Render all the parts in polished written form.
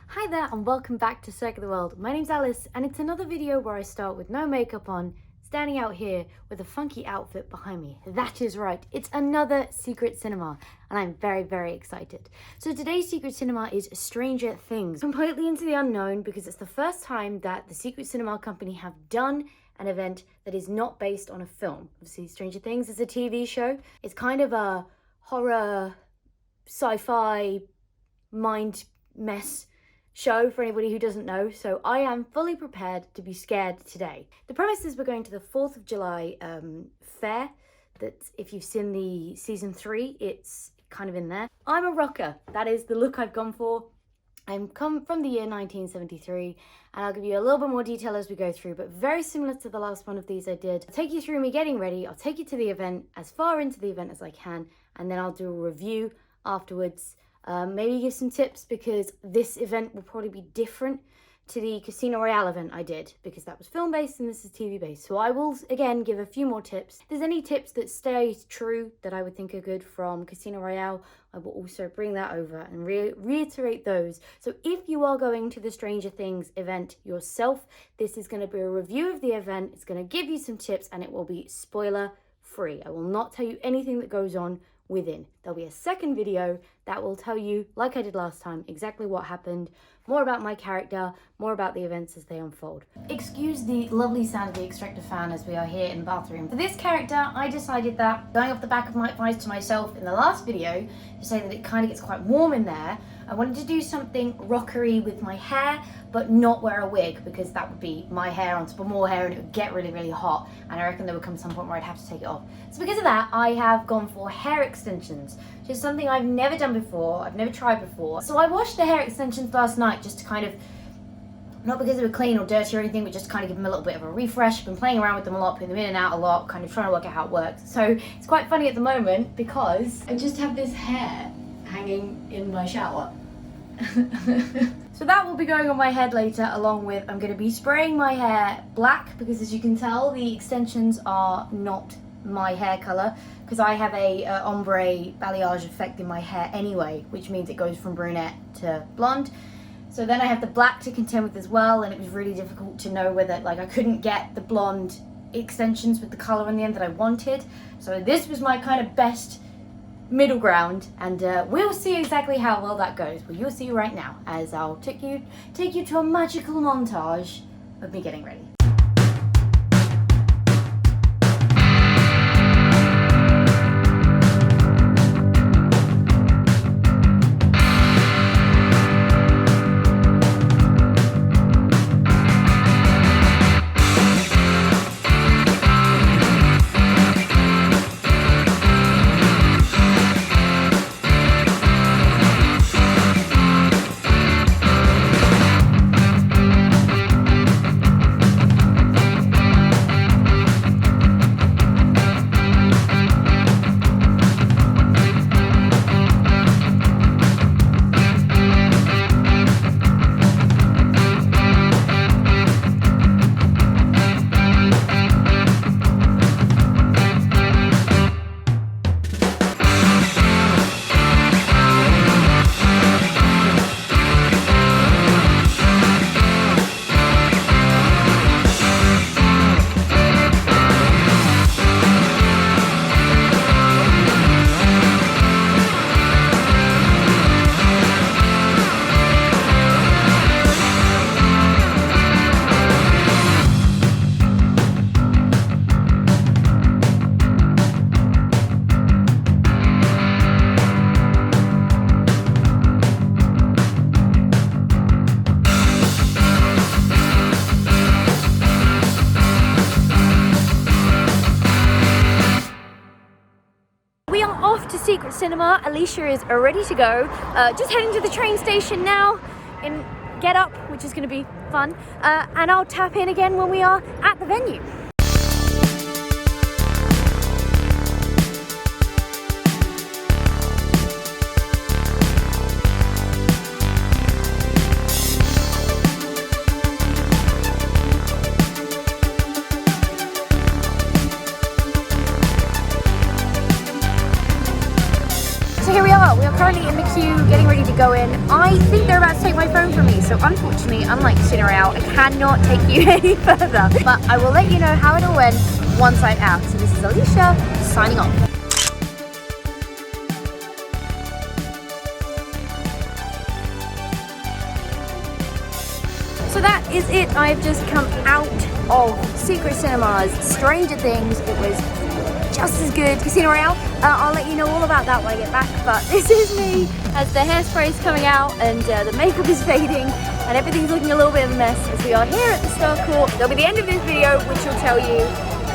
Hi there and welcome back to Circle the World. My name's Alice and it's another video where I start with no makeup on, standing out here with a funky outfit behind me. That is right, it's another secret cinema and I'm very excited. So today's secret cinema is Stranger Things. Completely into the unknown because it's the first time that the secret cinema company have done an event that is not based on a film. Obviously Stranger Things is a TV show. It's kind of a horror, sci-fi, mind mess show for anybody who doesn't know, so I am fully prepared to be scared today. The premise is we're going to the 4th of July fair, that if you've seen the season 3, it's kind of in there. I'm a rocker, that is the look I've gone for. I'm come from the year 1973, and I'll give you a little bit more detail as we go through, but very similar to the last one of these I did. I'll take you through me getting ready, I'll take you to the event, as far into the event as I can, and then I'll do a review afterwards. Maybe give some tips because this event will probably be different to the Casino Royale event I did because that was film based and this is TV based. So I will again give a few more tips. If there's any tips that stay true that I would think are good from Casino Royale, I will also bring that over and reiterate those. So if you are going to the Stranger Things event yourself, this is going to be a review of the event. It's going to give you some tips and it will be spoiler free. I will not tell you anything that goes on within. There'll be a second video that will tell you, like I did last time, exactly what happened, more about my character, more about the events as they unfold. Excuse the lovely sound of the extractor fan as we are here in the bathroom. For this character, I decided that, going off the back of my advice to myself in the last video, to say that it kind of gets quite warm in there, I wanted to do something rockery with my hair, but not wear a wig, because that would be my hair on top of more hair and it would get really hot, and I reckon there would come some point where I'd have to take it off. So because of that, I have gone for hair extensions, which is something I've never done before, I've never tried before. So I washed the hair extensions last night just to kind of, not because they were clean or dirty or anything, but just to kind of give them a little bit of a refresh. I've been playing around with them a lot, putting them in and out a lot, kind of trying to work out how it works. So it's quite funny at the moment because I just have this hair hanging in my shower. So that will be going on my head later, along with I'm going to be spraying my hair black because, as you can tell, the extensions are not my hair color because I have a ombre balayage effect in my hair anyway, which means it goes from brunette to blonde. So then I have the black to contend with as well, and it was really difficult to know whether, like, I couldn't get the blonde extensions with the color in the end that I wanted. So this was my kind of best middle ground, and we'll see exactly how well that goes. Well, you'll see right now as I'll take you to a magical montage of me getting ready. Secret Cinema. Alicia is ready to go. Just heading to the train station now in Get Up, which is going to be fun. And I'll tap in again when we are at the venue. So here we are currently in the queue, getting ready to go in. I think they're about to take my phone from me, So unfortunately, unlike Casino Royale, I cannot take you any further. But I will let you know how it all went once I'm out. So this is Alicia signing off. So that is it. I've just come out of Secret Cinemas, Stranger Things. It was just as good. Casino Royale, I'll let you know all about that when I get back, but this is me as the hairspray is coming out and the makeup is fading and everything's looking a little bit of a mess as we are here at the Star Court. There'll be the end of this video, which will tell you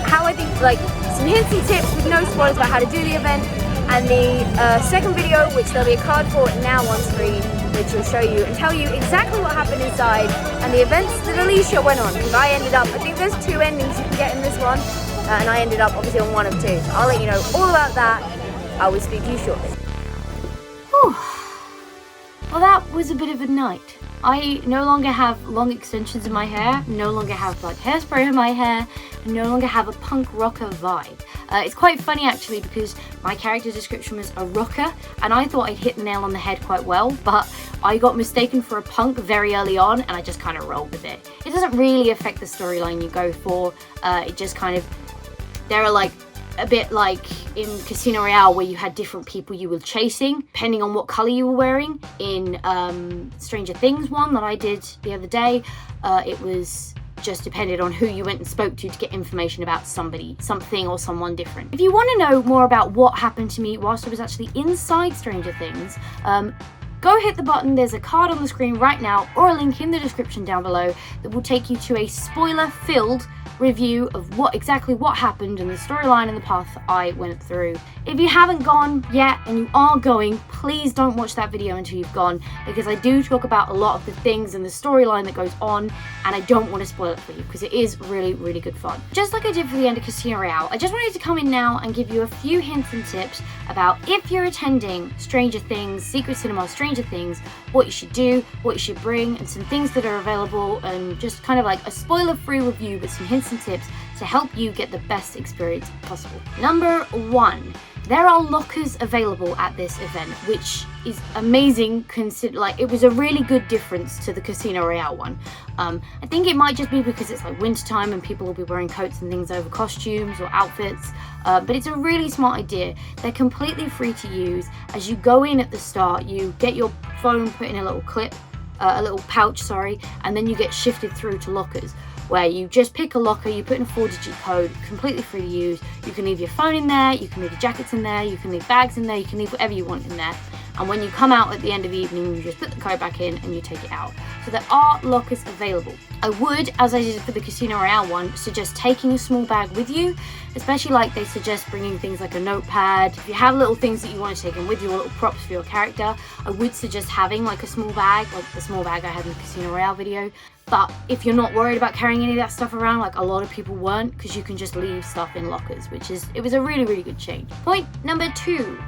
how I think, like, some hints and tips with no spoilers about how to do the event, and the second video, which there'll be a card for now on screen, which will show you and tell you exactly what happened inside and the events that Alicia went on, because I ended up, I think there's 2 endings you can get in this one, and I ended up obviously on one of 2, so I'll let you know all about that. I will speak to you shortly. Whew. Well, that was a bit of a night. I no longer have long extensions in my hair, no longer have like hairspray in my hair, and no longer have a punk rocker vibe. It's quite funny actually, because my character description was a rocker and I thought I'd hit the nail on the head quite well, but I got mistaken for a punk very early on and I just kind of rolled with it. It doesn't really affect the storyline you go for, it just kind of, there are like a bit like in Casino Royale where you had different people you were chasing depending on what color you were wearing. In Stranger Things one that I did the other day, it was just depended on who you went and spoke to get information about somebody, something, or someone different. If you want to know more about what happened to me whilst I was actually inside Stranger Things, go hit the button. There's a card on the screen right now or a link in the description down below that will take you to a spoiler-filled review of what happened and the storyline and the path I went through. If you haven't gone yet and you are going, please don't watch that video until you've gone, because I do talk about a lot of the things and the storyline that goes on, and I don't want to spoil it for you because it is really, really good fun. Just like I did for the end of Casino Royale, I just wanted to come in now and give you a few hints and tips about if you're attending Stranger Things, Secret Cinema Stranger Things, what you should do, what you should bring, and some things that are available, and just kind of like a spoiler-free review with some hints and tips to help you get the best experience possible. Number 1, there are lockers available at this event, which is amazing. Like, it was a really good difference to the Casino Royale one. I think it might just be because it's like winter time and people will be wearing coats and things over costumes or outfits, but it's a really smart idea. They're completely free to use. As you go in at the start, you get your phone put in a little clip, a little pouch, sorry, and then you get shifted through to lockers, where you just pick a locker, you put in a 4-digit code, completely free to use. You can leave your phone in there, you can leave your jackets in there, you can leave bags in there, you can leave whatever you want in there. And when you come out at the end of the evening, you just put the code back in and you take it out. So there are lockers available. I would, as I did for the Casino Royale one, suggest taking a small bag with you, especially like they suggest bringing things like a notepad. If you have little things that you want to take in with you, or little props for your character, I would suggest having like a small bag, like the small bag I had in the Casino Royale video. But if you're not worried about carrying any of that stuff around, like a lot of people weren't, because you can just leave stuff in lockers, it was a really, really good change. Point number 2.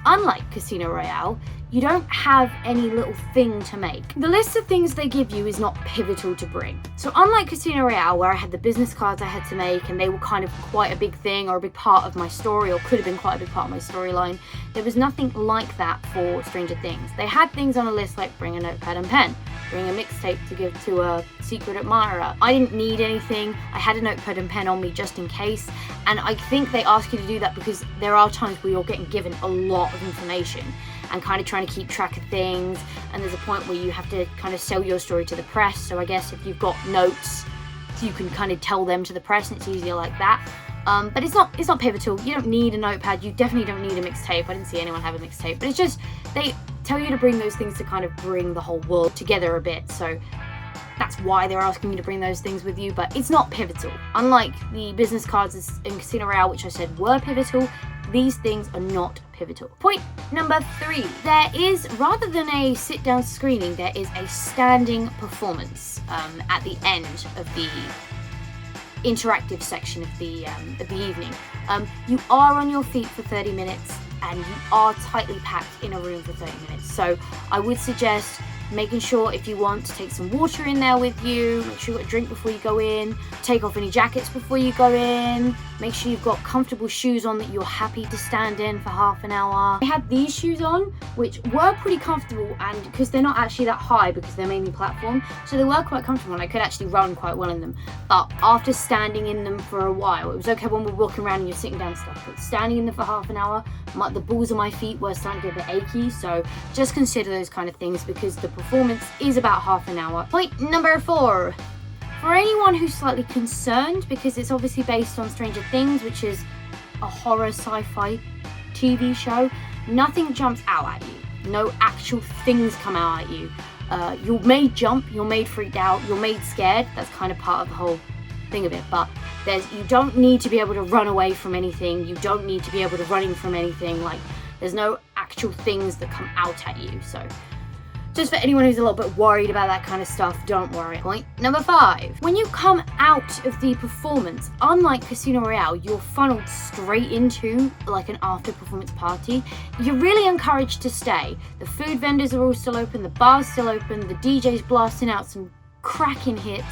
Unlike Casino Royale, you don't have any little thing to make. The list of things they give you is not pivotal to bring. So unlike Casino Royale, where I had the business cards I had to make and they were kind of quite a big thing or a big part of my story, or could have been quite a big part of my storyline, there was nothing like that for Stranger Things. They had things on a list like bring a notepad and pen, bring a mixtape to give to a secret admirer. I didn't need anything. I had a notepad and pen on me just in case, and I think they ask you to do that because there are times where you're getting given a lot of information and kind of trying to keep track of things, and there's a point where you have to kind of sell your story to the press. So I guess if you've got notes, you can kind of tell them to the press, and it's easier like that. But it's not pivotal. You don't need a notepad. You definitely don't need a mixtape. I didn't see anyone have a mixtape, but it's just they tell you to bring those things to kind of bring the whole world together a bit. So that's why they're asking you to bring those things with you, but it's not pivotal. Unlike the business cards in Casino Royale, which I said were pivotal, these things are not pivotal. Point number 3. There is, rather than a sit-down screening, there is a standing performance at the end of the interactive section of the evening. You are on your feet for 30 minutes and you are tightly packed in a room for 30 minutes. So I would suggest making sure, if you want, to take some water in there with you, make sure you got a drink before you go in, take off any jackets before you go in, Make sure you've got comfortable shoes on that you're happy to stand in for half an hour. I had these shoes on, which were pretty comfortable, and because they're not actually that high because they're mainly platform, so they were quite comfortable and I could actually run quite well in them. But after standing in them for a while, it was okay when we're walking around and you're sitting down and stuff, but standing in them for half an hour, the balls of my feet were starting to get a bit achy, so just consider those kind of things because the performance is about half an hour. Point number 4. For anyone who's slightly concerned, because it's obviously based on Stranger Things, which is a horror sci-fi TV show, nothing jumps out at you. No actual things come out at you. You're made jump, you're made freaked out, you're made scared. That's kind of part of the whole thing of it. But you don't need to be able to run away from anything. You don't need to be able to run in from anything. Like, there's no actual things that come out at you. So just for anyone who's a little bit worried about that kind of stuff, don't worry. Point number 5. When you come out of the performance, unlike Casino Royale, you're funneled straight into like an after performance party. You're really encouraged to stay. The food vendors are all still open, the bar's still open, the DJ's blasting out some cracking hits.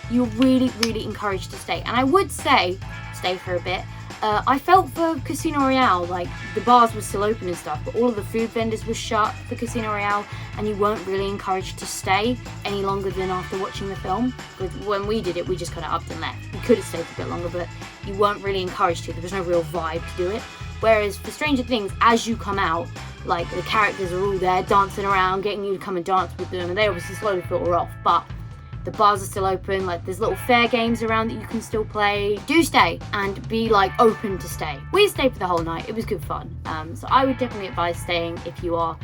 You're really, really encouraged to stay. And I would say, stay for a bit. I felt for Casino Royale, like the bars were still open and stuff, but all of the food vendors were shut for Casino Royale, and you weren't really encouraged to stay any longer than after watching the film. But when we did it, we just kind of upped and left. We could have stayed a bit longer, but you weren't really encouraged to. There was no real vibe to do it. Whereas for Stranger Things, as you come out, like the characters are all there dancing around, getting you to come and dance with them, and they obviously slowly filter off, but the bars are still open, like there's little fair games around that you can still play. Do stay and be like open to stay. We stayed for the whole night, it was good fun. So I would definitely advise staying if you are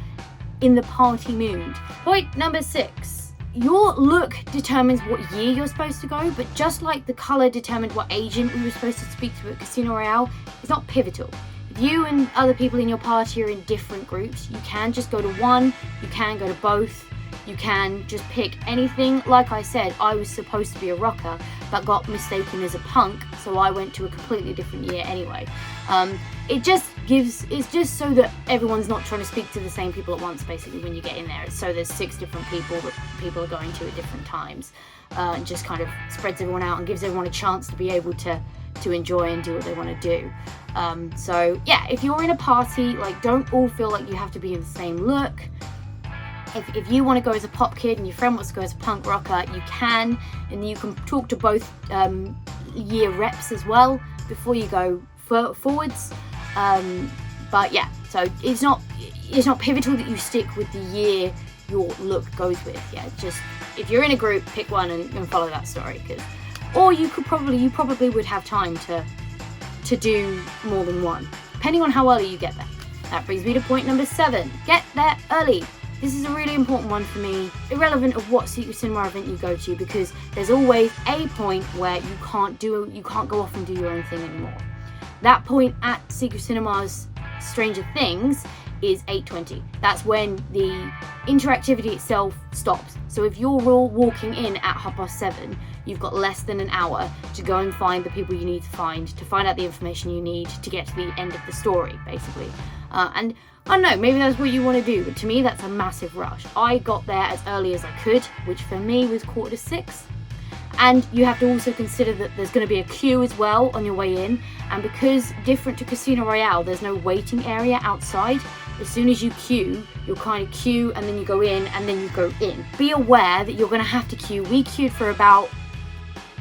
in the party mood. Point number 6. Your look determines what year you're supposed to go, but just like the colour determined what agent we were supposed to speak to at Casino Royale, it's not pivotal. If you and other people in your party are in different groups, you can just go to one, you can go to both. You can just pick anything. Like I said, I was supposed to be a rocker, but got mistaken as a punk, so I went to a completely different year anyway. It's just so that everyone's not trying to speak to the same people at once, basically, when you get in there. So there's 6 different people that people are going to at different times, and just kind of spreads everyone out and gives everyone a chance to be able to enjoy and do what they want to do. So yeah, if you're in a party, like, don't all feel like you have to be in the same look. If you want to go as a pop kid and your friend wants to go as a punk rocker, you can, and you can talk to both year reps as well before you go forwards. But yeah, so it's not pivotal that you stick with the year your look goes with. Yeah, just if you're in a group, pick one and follow that story. Or you probably would have time to do more than one, depending on how early you get there. That brings me to point number 7. Get there early. This is a really important one for me, irrelevant of what Secret Cinema event you go to, because there's always a point where you can't go off and do your own thing anymore. That point at Secret Cinema's Stranger Things is 8:20. That's when the interactivity itself stops. So if you're all walking in at 7:30, you've got less than an hour to go and find the people you need to find out the information you need to get to the end of the story, basically. And I don't know, maybe that's what you want to do, but to me that's a massive rush. I got there as early as I could, which for me was 5:45. And you have to also consider that there's going to be a queue as well on your way in, and because different to Casino Royale, there's no waiting area outside. As soon as you queue, you'll kind of queue and then you go in and then you go in. Be aware that you're going to have to queue. We queued for about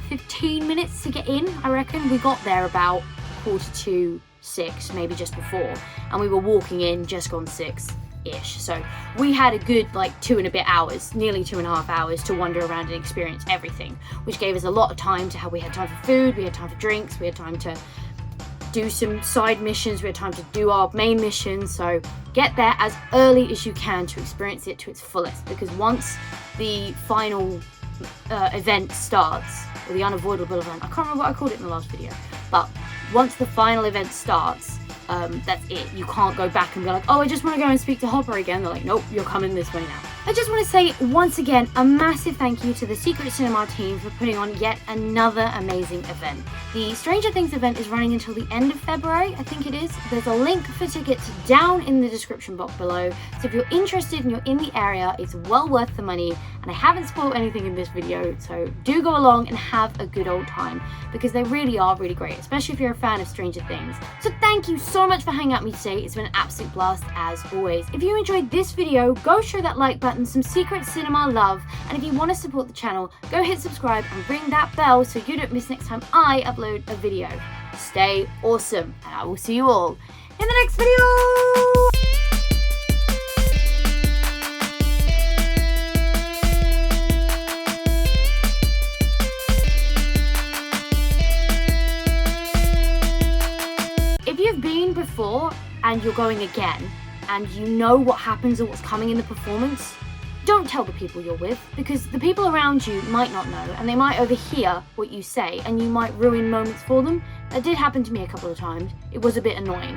15 minutes to get in, I reckon. We got there about 5:45, maybe just before, and we were walking in just gone 6-ish. So we had a good 2 and a bit hours, nearly 2.5 hours to wander around and experience everything, which gave us a lot of time to we had time for food, we had time for drinks, we had time to do some side missions, we had time to do our main mission. So get there as early as you can to experience it to its fullest, because once the final event starts, or the unavoidable event, I can't remember what I called it in the last video, but once the final event starts, that's it. You can't go back and be like, oh, I just want to go and speak to Hopper again. They're like, nope, you're coming this way now. I just want to say once again a massive thank you to the Secret Cinema team for putting on yet another amazing event. The Stranger Things event is running until the end of February, I think it is. There's a link for tickets down in the description box below, so if you're interested and you're in the area, it's well worth the money. And I haven't spoiled anything in this video, so do go along and have a good old time, because they really are really great, especially if you're a fan of Stranger Things. So thank you so much for hanging out with me today. It's been an absolute blast as always. If you enjoyed this video, go show that like button some Secret Cinema love, and if you want to support the channel, go hit subscribe and ring that bell so you don't miss next time I upload a video. Stay awesome, and I will see you all in the next video! If you've been before and you're going again, and you know what happens or what's coming in the performance, don't tell the people you're with, because the people around you might not know, and they might overhear what you say, and you might ruin moments for them. That did happen to me a couple of times. It was a bit annoying.